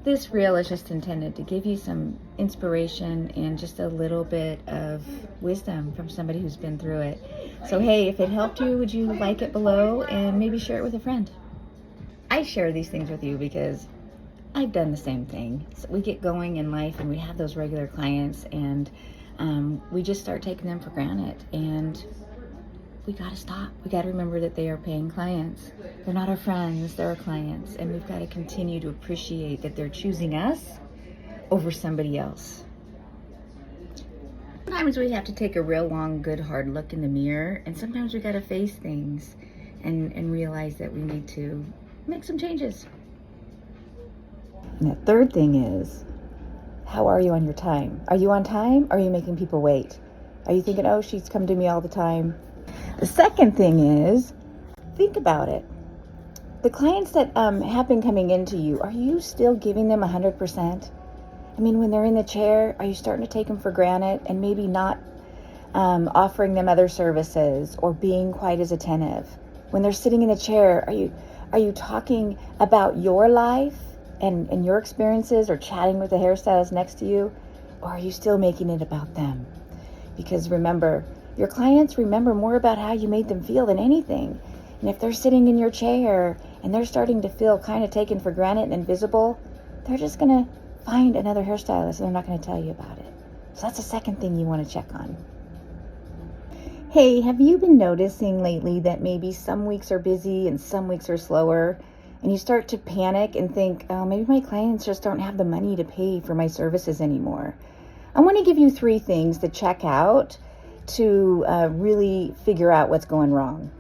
This reel is just intended to give you some inspiration and just a little bit of wisdom from somebody who's been through it. So hey, if it helped you, would you like it below and maybe share it with a friend? I share these things with you because I've done the same thing. So we get going in life and we have those regular clients, and we just start taking them for granted. And we got to stop. We got to remember that they are paying clients. They're not our friends, they're our clients. And we've got to continue to appreciate that they're choosing us over somebody else. Sometimes we have to take a real long, good, hard look in the mirror. And sometimes we got to face things and realize that we need to make some changes. And the third thing is, how are you on your time? Are you on time? Or are you making people wait? Are you thinking, oh, she's come to me all the time? The second thing is, think about it. The clients that have been coming into you, are you still giving them 100%? I mean, when they're in the chair, are you starting to take them for granted and maybe not offering them other services or being quite as attentive? When they're sitting in the chair, are you talking about your life and your experiences or chatting with the hairstylist next to you? Or are you still making it about them? Because remember, your clients remember more about how you made them feel than anything. And if they're sitting in your chair and they're starting to feel kind of taken for granted and invisible, they're just going to find another hairstylist and they're not going to tell you about it. So that's the second thing you want to check on. Hey, have you been noticing lately that maybe some weeks are busy and some weeks are slower? And you start to panic and think, oh, maybe my clients just don't have the money to pay for my services anymore. I want to give you 3 things to check out to really figure out what's going wrong.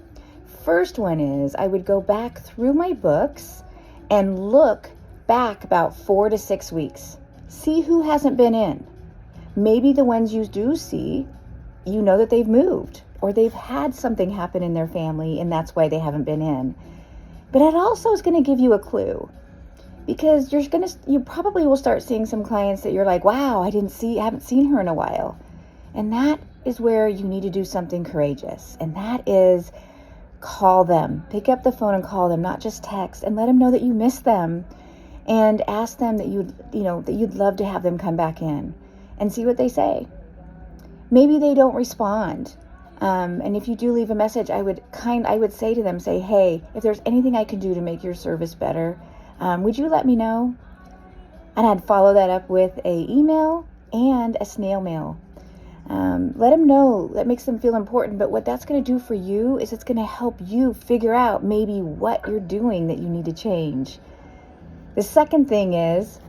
First one is, I would go back through my books and look back about 4 to 6 weeks. See who hasn't been in. Maybe the ones you do see, you know that they've moved or they've had something happen in their family and that's why they haven't been in. But it also is going to give you a clue, because you probably will start seeing some clients that you're like, wow, I haven't seen her in a while. And that is where you need to do something courageous. And that is call them, pick up the phone and call them, not just text, and let them know that you miss them and ask them that you'd love to have them come back in and see what they say. Maybe they don't respond. And if you do leave a message, I would say to them, hey, if there's anything I can do to make your service better, would you let me know? And I'd follow that up with a email and a snail mail. Let them know. That makes them feel important. But what that's going to do for you is it's going to help you figure out maybe what you're doing that you need to change. The second thing is,